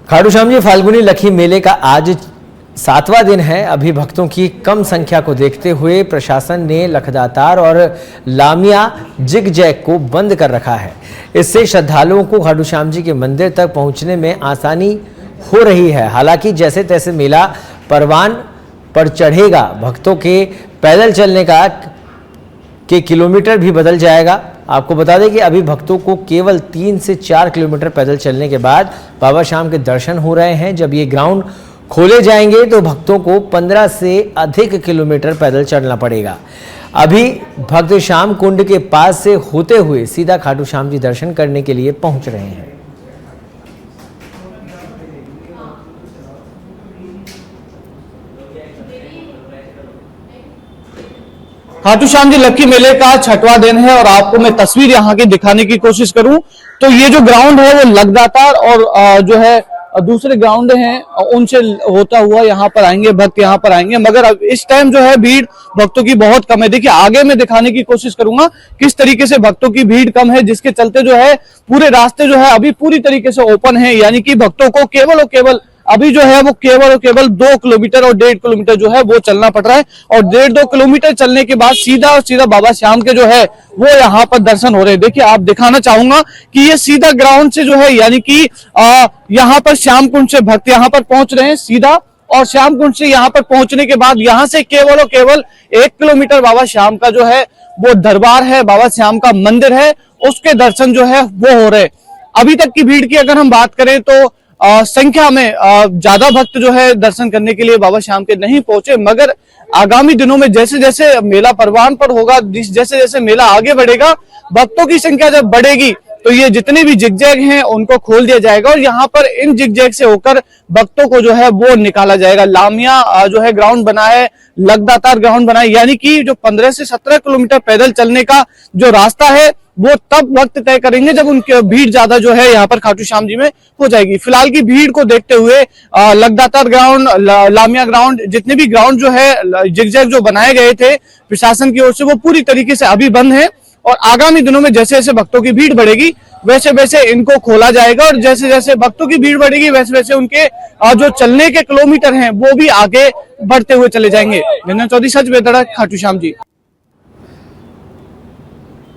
खाटू श्याम जी फाल्गुनी लखी मेले का आज 7वां दिन है। अभी भक्तों की कम संख्या को देखते हुए प्रशासन ने लखदातार और लामिया जिग जैग को बंद कर रखा है। इससे श्रद्धालुओं को खाटू श्याम जी के मंदिर तक पहुंचने में आसानी हो रही है। हालांकि जैसे तैसे मेला परवान पर चढ़ेगा, भक्तों के पैदल चलने के किलोमीटर भी बदल जाएगा। आपको बता दें कि अभी भक्तों को केवल 3 से 4 किलोमीटर पैदल चलने के बाद बाबा श्याम के दर्शन हो रहे हैं। जब ये ग्राउंड खोले जाएंगे तो भक्तों को 15 से अधिक किलोमीटर पैदल चलना पड़ेगा। अभी भक्त श्याम कुंड के पास से होते हुए सीधा खाटू श्याम जी दर्शन करने के लिए पहुंच रहे हैं। खाटू श्याम जी लक्की मेले का 6वां दिन है और आपको मैं तस्वीर यहाँ की दिखाने की कोशिश करूं तो ये जो ग्राउंड है वो लगदातार और जो है दूसरे ग्राउंड हैं उनसे होता हुआ यहाँ पर आएंगे, भक्त यहाँ पर आएंगे। मगर अब इस टाइम जो है भीड़ भक्तों की बहुत कम है। देखिए आगे मैं दिखाने की कोशिश करूंगा किस तरीके से भक्तों की भीड़ कम है, जिसके चलते जो है पूरे रास्ते जो है अभी पूरी तरीके से ओपन है। यानी कि भक्तों को केवल और केवल अभी जो है वो केवल और केवल 2 किलोमीटर और 1.5 किलोमीटर जो है वो चलना पड़ रहा है और 1.5-2 किलोमीटर चलने के बाद सीधा और सीधा बाबा श्याम के जो है वो यहाँ पर दर्शन हो रहे हैं। देखिए आप दिखाना चाहूंगा कि ये सीधा ग्राउंड से जो है यानी कि यहाँ पर श्याम कुंड से भक्त यहाँ पर पहुंच रहे हैं सीधा, और श्याम कुंड से यहाँ पर पहुंचने के बाद यहाँ से केवल और केवल 1 किलोमीटर बाबा श्याम का जो है वो दरबार है, बाबा श्याम का मंदिर है, उसके दर्शन जो है वो हो रहे। अभी तक की भीड़ की अगर हम बात करें तो संख्या में ज्यादा भक्त जो है दर्शन करने के लिए बाबा श्याम के नहीं पहुंचे। मगर आगामी दिनों में जैसे जैसे मेला परवान पर होगा, जैसे जैसे मेला आगे बढ़ेगा, भक्तों की संख्या जब बढ़ेगी तो ये जितने भी जिगजैग हैं उनको खोल दिया जाएगा और यहाँ पर इन जिगजैग से होकर भक्तों को जो है वो निकाला जाएगा। लामिया जो है ग्राउंड बना है, लगदातार ग्राउंड बना है, यानी कि जो 15 से 17 किलोमीटर पैदल चलने का जो रास्ता है वो तब वक्त तय करेंगे जब उनकी भीड़ ज्यादा जो है यहाँ पर खाटू श्याम जी में हो जाएगी। फिलहाल की भीड़ को देखते हुए लगदातार ग्राउंड, लामिया ग्राउंड, जितने भी ग्राउंड जो है जिगजैग जो बनाए गए थे प्रशासन की ओर से वो पूरी तरीके से अभी बंद है और आगामी दिनों में जैसे जैसे भक्तों की भीड़ बढ़ेगी वैसे वैसे इनको खोला जाएगा और जैसे जैसे भक्तों की भीड़ बढ़ेगी वैसे वैसे उनके जो चलने के किलोमीटर हैं वो भी आगे बढ़ते हुए चले जाएंगे। निरंजन चौधरी, सच बेतड़ा, खाटू श्याम जी।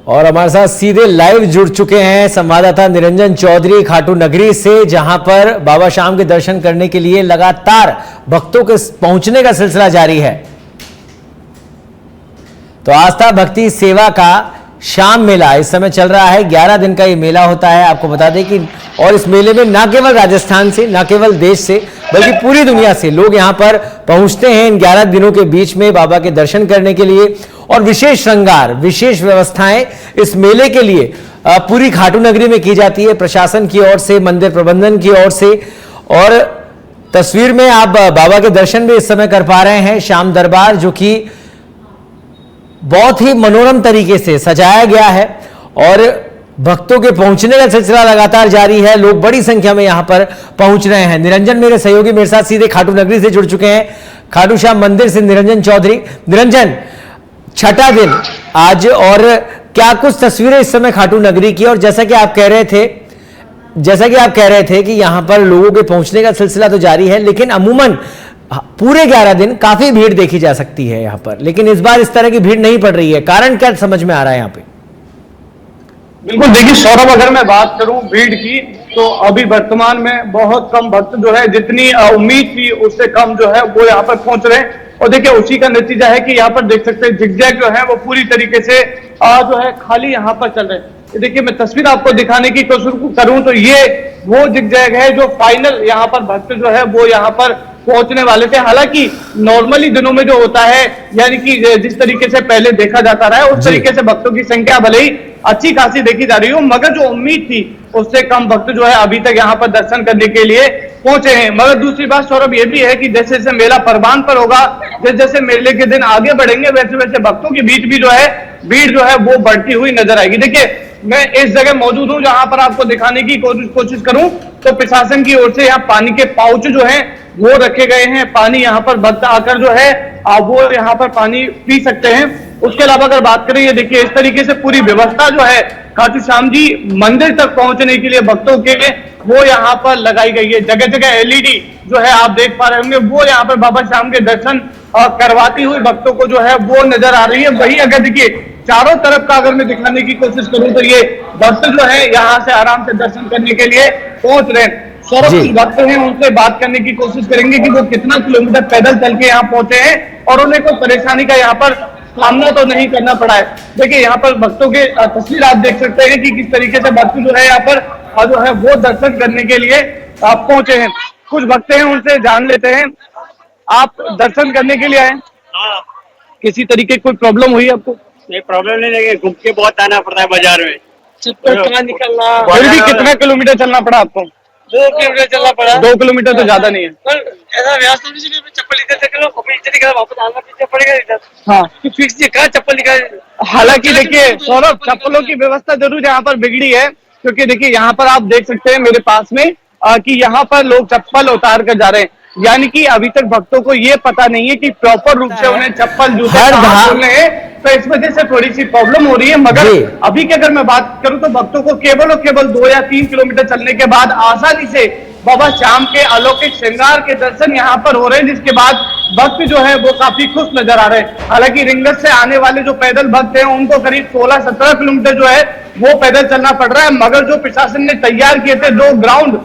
और हमारे साथ सीधे लाइव जुड़ चुके हैं संवाददाता निरंजन चौधरी खाटू नगरी से, जहां पर बाबा श्याम के दर्शन करने के लिए लगातार भक्तों के पहुंचने का सिलसिला जारी है। तो आस्था भक्ति सेवा का श्याम मेला इस समय चल रहा है। 11 दिन का ये मेला होता है। आपको बता दें कि और इस मेले में न केवल राजस्थान से, न केवल देश से, बल्कि पूरी दुनिया से लोग यहां पर पहुंचते हैं इन 11 दिनों के बीच में बाबा के दर्शन करने के लिए। और विशेष श्रृंगार, विशेष व्यवस्थाएं इस मेले के लिए पूरी खाटू नगरी में की जाती है प्रशासन की ओर से, मंदिर प्रबंधन की ओर से। और तस्वीर में आप बाबा के दर्शन भी इस समय कर पा रहे हैं। श्याम दरबार जो कि बहुत ही मनोरम तरीके से सजाया गया है और भक्तों के पहुंचने का सिलसिला लगातार जारी है। लोग बड़ी संख्या में यहां पर पहुंच रहे हैं। निरंजन मेरे सहयोगी मेरे साथ सीधे खाटू नगरी से जुड़ चुके हैं, खाटू श्याम मंदिर से निरंजन चौधरी। निरंजन, 6वां दिन आज और क्या कुछ तस्वीरें इस समय खाटू नगरी की, और जैसा कि आप कह रहे थे कि यहां पर लोगों के पहुंचने का सिलसिला तो जारी है, लेकिन अमूमन पूरे 11 दिन काफी भीड़ देखी जा सकती है यहां पर, लेकिन इस बार इस तरह की भीड़ नहीं पड़ रही है। कारण क्या समझ में आ रहा है यहां पे? बिल्कुल, देखिए सौरभ, अगर मैं बात करूं भीड़ की तो अभी वर्तमान में बहुत कम भक्त जो है, जितनी उम्मीद थी उससे कम जो है वो यहाँ पर पहुंच रहे हैं। और देखिए उसी का नतीजा है कि यहाँ पर देख सकते हैं जिगजैग जो है वो पूरी तरीके से जो है खाली यहाँ पर चल रहे हैं। देखिए मैं तस्वीर आपको दिखाने की कोशिश करूं तो ये वो जिगजैग है जो फाइनल यहाँ पर भक्त जो है वो यहाँ पर पहुंचने वाले थे। हालांकि नॉर्मली दिनों में जो होता है, यानी कि जिस तरीके से पहले देखा जाता रहा है उस तरीके से भक्तों की संख्या भले ही अच्छी खासी देखी जा रही हो, मगर जो उम्मीद थी उससे कम भक्त जो है अभी तक यहाँ पर दर्शन करने के लिए पहुंचे हैं। मगर दूसरी बात सौरभ ये भी है कि जैसे जैसे मेला परवान पर होगा, जैसे जैसे मेले के दिन आगे बढ़ेंगे वैसे वैसे भक्तों के बीच भी जो है भीड़ जो है वो बढ़ती हुई नजर आएगी। देखिए मैं इस जगह मौजूद हूं जहां पर आपको दिखाने की कोशिश करूं तो प्रशासन की ओर से यहाँ पानी के पाउच जो है वो रखे गए हैं। पानी यहाँ पर भक्त आकर जो है वो यहाँ पर पानी पी सकते हैं। उसके अलावा अगर बात करें, ये देखिए इस तरीके से पूरी व्यवस्था जो है खाटू श्याम जी मंदिर तक पहुंचने के लिए भक्तों के वो यहाँ पर लगाई गई है। जगह जगह एलईडी जो है आप देख पा रहे होंगे, वो यहाँ पर बाबा श्याम के दर्शन करवाती हुई भक्तों को जो है वो नजर आ रही है। वही अगर देखिए चारों तरफ का अगर मैं दिखाने की कोशिश करूं तो ये भक्त जो है यहाँ से आराम से दर्शन करने के लिए पहुंच रहे हैं। सौरभ कुछ भक्त हैं, उनसे बात करने की कोशिश करेंगे कि वो कितना किलोमीटर पैदल चल के यहाँ पहुंचे हैं और उन्हें कोई परेशानी का यहाँ पर सामना तो नहीं करना पड़ा है। देखिए यहाँ पर भक्तों के तस्वीर आप देख सकते हैं कि किस तरीके से भक्त जो है यहाँ पर जो है वो दर्शन करने के लिए पहुंचे हैं। कुछ भक्त हैं, उनसे जान लेते हैं। आप दर्शन करने के लिए आए? हाँ। किसी तरीके की कोई प्रॉब्लम हुई आपको? ये प्रॉब्लम नहीं, लेकिन घूम के बहुत आना पड़ता है बाजार में। कहाँ निकलना? फिर भी कितना किलोमीटर चलना पड़ा आपको? 2 किलोमीटर चलना पड़ा। 2 किलोमीटर तो ज्यादा नहीं है। पर ऐसा व्यवस्था नहीं है, चप्पल इधर से लो, इधर निकल वापस आना पीछे पड़ेगा इधर। हाँ, फिक्स कहाँ चप्पल निकाल। हालांकि देखिए सौरभ, चप्पलों की व्यवस्था जरूर यहाँ पर बिगड़ी है, क्योंकि देखिए यहाँ पर आप देख सकते हैं मेरे पास में कि यहाँ पर लोग चप्पल उतार कर जा रहे हैं। यानी कि अभी तक भक्तों को ये पता नहीं है कि प्रॉपर रूप से उन्हें चप्पल जूते खोलने हैं, तो इस वजह से थोड़ी सी प्रॉब्लम हो रही है। मगर अभी की अगर मैं बात करूं तो भक्तों को केवल और केवल 2 या 3 किलोमीटर चलने के बाद आसानी से बाबा श्याम के अलौकिक श्रृंगार के दर्शन यहाँ पर हो रहे हैं, जिसके बाद भक्त जो है वो काफी खुश नजर आ रहे हैं। हालांकि रिंगत से आने वाले जो पैदल भक्त हैं उनको करीब 16-17 किलोमीटर जो है वो पैदल चलना पड़ रहा है। मगर जो प्रशासन ने तैयार किए थे 2 ग्राउंड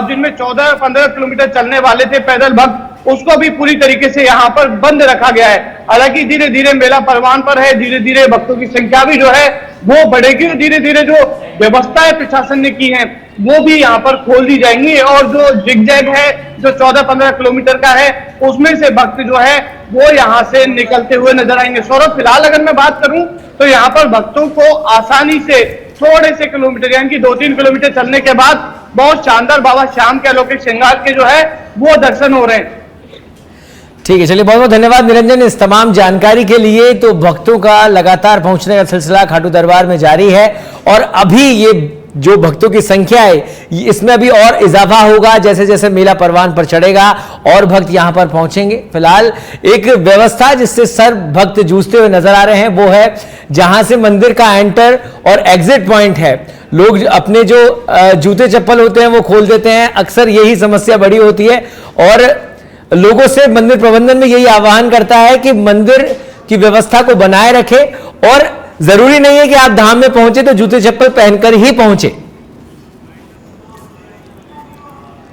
जिनमें 14-15 किलोमीटर चलने वाले थे पैदल भक्त, उसको भी पूरी तरीके से यहाँ पर बंद रखा गया है। हालांकि धीरे धीरे मेला परवान पर है, धीरे धीरे भक्तों की संख्या भी जो है वो बढ़ेगी। धीरे धीरे जो व्यवस्थाएं प्रशासन ने की हैं वो भी यहाँ पर खोल दी जाएंगी और जो जिगजैग है जो 14-15 किलोमीटर का है उसमें से भक्त जो है वो यहाँ से निकलते हुए नजर आएंगे। सौरभ, फिलहाल अगर मैं बात करूं तो यहाँ पर भक्तों को आसानी से थोड़े से किलोमीटर यानी कि 2-3 किलोमीटर चलने के बाद बहुत शानदार बाबा श्याम के अलौकिक श्रृंगार के जो है वो दर्शन हो रहे हैं। ठीक है, चलिए बहुत बहुत धन्यवाद निरंजन इस तमाम जानकारी के लिए। तो भक्तों का लगातार पहुंचने का सिलसिला खाटू दरबार में जारी है और अभी ये जो भक्तों की संख्या है इसमें अभी और इजाफा होगा जैसे जैसे मेला परवान पर चढ़ेगा और भक्त यहां पर पहुंचेंगे। फिलहाल एक व्यवस्था जिससे सर भक्त जूझते हुए नजर आ रहे हैं वो है जहां से मंदिर का एंटर और एग्जिट पॉइंट है, लोग अपने जो जूते चप्पल होते हैं वो खोल देते हैं। अक्सर यही समस्या बड़ी होती है और लोगों से मंदिर प्रबंधन में यही आह्वान करता है कि मंदिर की व्यवस्था को बनाए रखे और जरूरी नहीं है कि आप धाम में पहुंचे तो जूते चप्पल पहनकर ही पहुंचे।